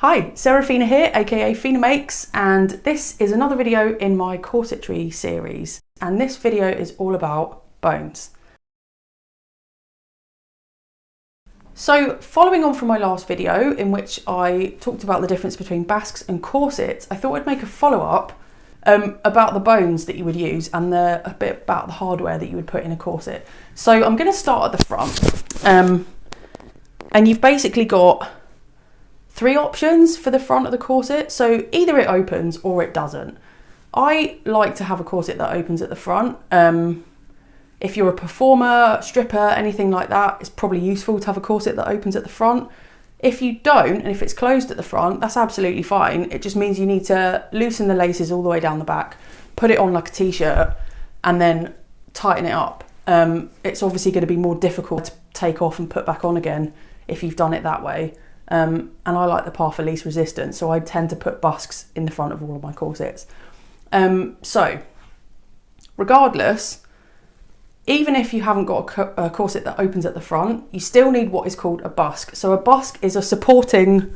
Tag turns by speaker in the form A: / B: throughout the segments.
A: Hi, Serafina here, aka Fina Makes, and this is another video in my corsetry series. And this video is all about bones. So, following on from my last video in which I talked about the difference between basques and corsets, I thought I'd make a follow-up about the bones that you would use and a bit about the hardware that you would put in a corset. So I'm going to start at the front, and you've basically got three options for the front of the corset. So either it opens or it doesn't. I like to have a corset that opens at the front. If you're a performer, stripper, anything like that, it's probably useful to have a corset that opens at the front. If you don't, and if it's closed at the front, that's absolutely fine. It just means you need to loosen the laces all the way down the back, put it on like a t-shirt, and then tighten it up. It's obviously going to be more difficult to take off and put back on again if you've done it that way. And I like the path of least resistance, so I tend to put busks in the front of all of my corsets. So, regardless, even if you haven't got a corset that opens at the front, you still need what is called a busk. So a busk is a supporting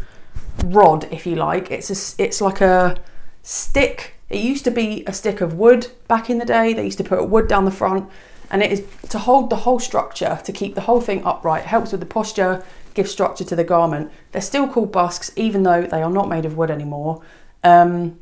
A: rod, if you like. It's like a stick. It used to be a stick of wood back in the day. They used to put wood down the front, and it is to hold the whole structure, to keep the whole thing upright. It helps with the posture, gives structure to the garment. They're still called busks, even though they are not made of wood anymore. And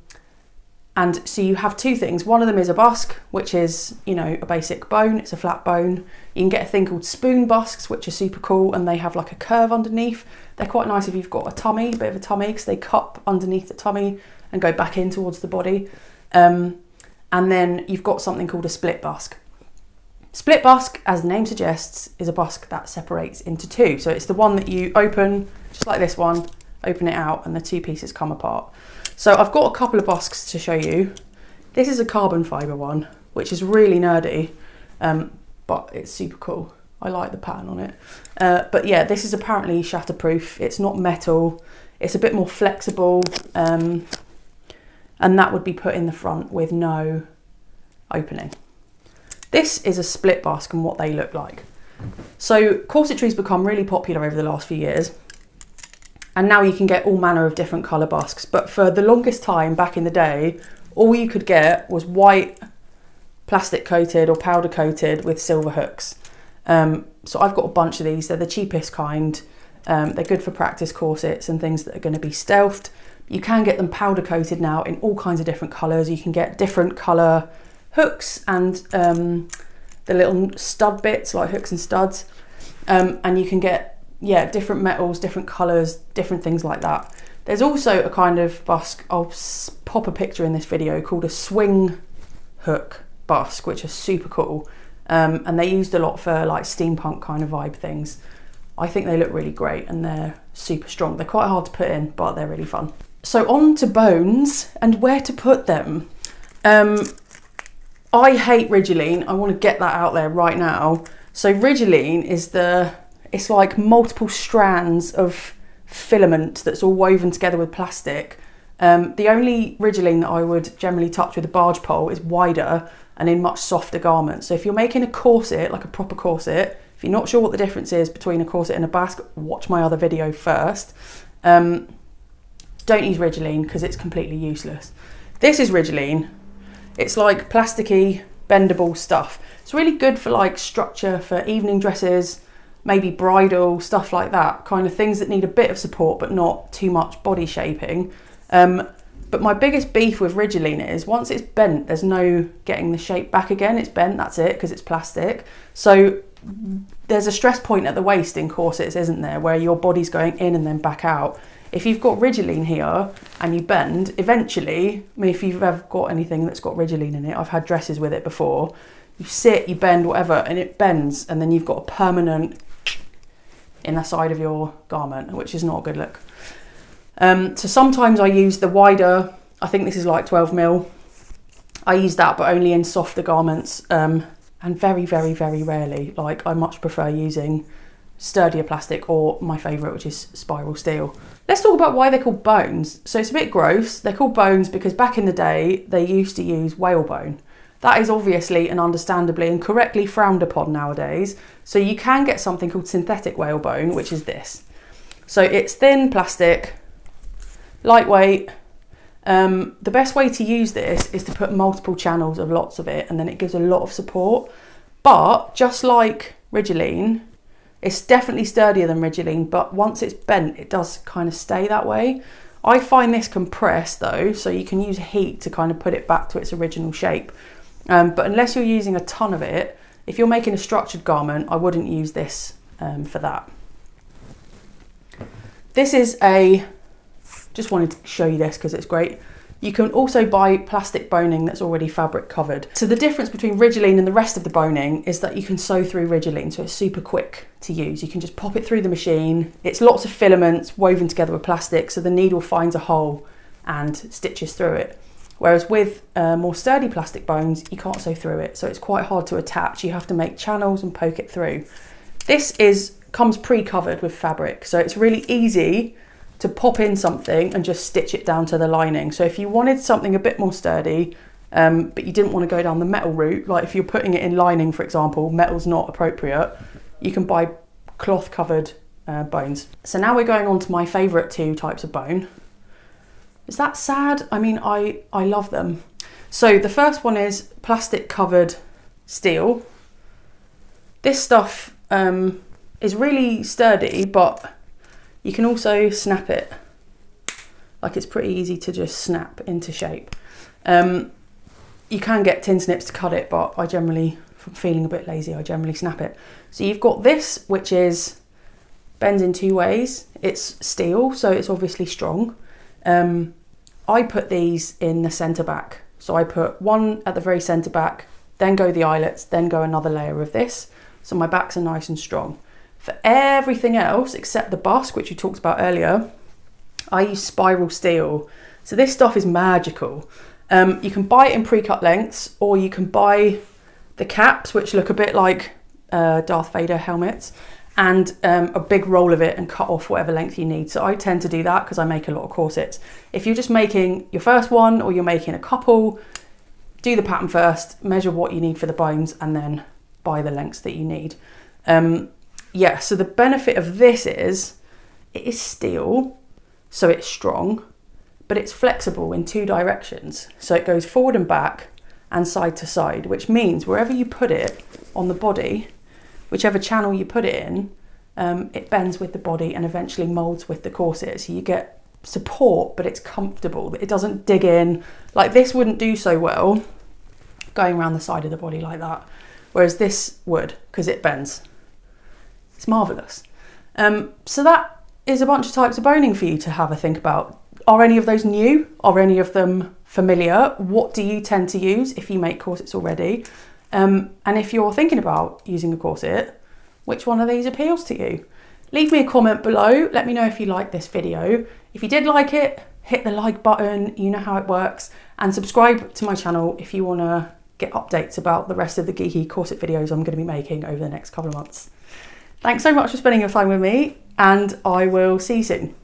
A: so you have two things. One of them is a busk, which is, you know, a basic bone. It's a flat bone. You can get a thing called spoon busks, which are super cool, and they have like a curve underneath. They're quite nice if you've got a tummy, a bit of a tummy, because they cup underneath the tummy and go back in towards the body. And then you've got something called a split busk. Split busk, as the name suggests, is a busk that separates into two. So it's the one that you open, just like this one, open it out, and the two pieces come apart. So I've got a couple of busks to show you. This is a carbon fibre one, which is really nerdy, but it's super cool. I like the pattern on it. But yeah, this is apparently shatterproof. It's not metal. It's a bit more flexible, and that would be put in the front with no opening. This is a split busk and what they look like. So corsetry's become really popular over the last few years. And now you can get all manner of different colour busks. But for the longest time back in the day, all you could get was white, plastic coated or powder coated with silver hooks. So I've got a bunch of these. They're the cheapest kind. They're good for practice corsets and things that are going to be stealthed. You can get them powder coated now in all kinds of different colours. You can get different colour hooks and the little stud bits like hooks and studs. And you can get different metals, different colours, different things like that. There's also a kind of busk, I'll pop a picture in this video, called a swing hook busk, which are super cool. And they're used a lot for like steampunk kind of vibe things. I think they look really great and they're super strong. They're quite hard to put in, but they're really fun. So on to bones and where to put them. I hate Ridgeline. I want to get that out there right now. So Ridgeline is it's like multiple strands of filament that's all woven together with plastic. The only Ridgeline that I would generally touch with a barge pole is wider and in much softer garments. So if you're making a corset, like a proper corset, if you're not sure what the difference is between a corset and a basque, watch my other video first. Don't use Ridgeline because it's completely useless. This is Ridgeline. It's like plasticky, bendable stuff. It's really good for like structure for evening dresses, maybe bridal, stuff like that, kind of things that need a bit of support but not too much body shaping. But my biggest beef with Ridgeline is once it's bent, there's no getting the shape back again. It's bent, that's it, because it's plastic. So there's a stress point at the waist in corsets, isn't there, where your body's going in and then back out. If you've got Ridgeline here and you bend, eventually, I mean, if you've ever got anything that's got Ridgeline in it, I've had dresses with it before, you sit, you bend, whatever, and it bends, and then you've got a permanent in the side of your garment, which is not a good look. So sometimes I use the wider, I think this is like 12mm. I use that, but only in softer garments, and very, very, very rarely. Like, I much prefer using sturdier plastic or my favourite, which is spiral steel. Let's talk about why they're called bones. So it's a bit gross. They're called bones because back in the day, they used to use whalebone. That is obviously and understandably and correctly frowned upon nowadays. So you can get something called synthetic whalebone, which is this. So it's thin plastic, lightweight. The best way to use this is to put multiple channels of lots of it, and then it gives a lot of support. But just like Ridgeline, it's definitely sturdier than Ridgeline, but once it's bent, it does kind of stay that way. I find this compressed though, so you can use heat to kind of put it back to its original shape. But unless you're using a ton of it, if you're making a structured garment, I wouldn't use this for that. This is just wanted to show you this because it's great. You can also buy plastic boning that's already fabric covered. So the difference between Ridgeline and the rest of the boning is that you can sew through Ridgeline, so it's super quick to use. You can just pop it through the machine. It's lots of filaments woven together with plastic, so the needle finds a hole and stitches through it. Whereas with more sturdy plastic bones, you can't sew through it, so it's quite hard to attach. You have to make channels and poke it through. This comes pre-covered with fabric, so it's really easy to pop in something and just stitch it down to the lining. So if you wanted something a bit more sturdy, but you didn't want to go down the metal route, like if you're putting it in lining, for example, metal's not appropriate, you can buy cloth covered bones. So now we're going on to my favorite two types of bone. Is that sad? I mean, I love them. So the first one is plastic covered steel. This stuff is really sturdy, but you can also snap it. Like, it's pretty easy to just snap into shape. You can get tin snips to cut it, but I generally, if I'm feeling a bit lazy, I generally snap it. So you've got this, which bends in two ways. It's steel, so it's obviously strong. I put these in the centre back. So I put one at the very centre back, then go the eyelets, then go another layer of this. So my backs are nice and strong. For everything else, except the busk, which you talked about earlier, I use spiral steel. So this stuff is magical. You can buy it in pre-cut lengths, or you can buy the caps, which look a bit like Darth Vader helmets, and a big roll of it and cut off whatever length you need. So I tend to do that because I make a lot of corsets. If you're just making your first one, or you're making a couple, do the pattern first, measure what you need for the bones, and then buy the lengths that you need. Yeah, so the benefit of this is it is steel, so it's strong, but it's flexible in two directions. So it goes forward and back and side to side, which means wherever you put it on the body, whichever channel you put it in, it bends with the body and eventually molds with the corset. So you get support, but it's comfortable. It doesn't dig in. Like, this wouldn't do so well going around the side of the body like that, whereas this would, because it bends. It's marvellous. So that is a bunch of types of boning for you to have a think about. Are any of those new? Are any of them familiar? What do you tend to use if you make corsets already? And if you're thinking about using a corset, which one of these appeals to you? Leave me a comment below. Let me know if you like this video. If you did like it, hit the like button. You know how it works. And subscribe to my channel if you want to get updates about the rest of the geeky corset videos I'm going to be making over the next couple of months. Thanks so much for spending your time with me, and I will see you soon.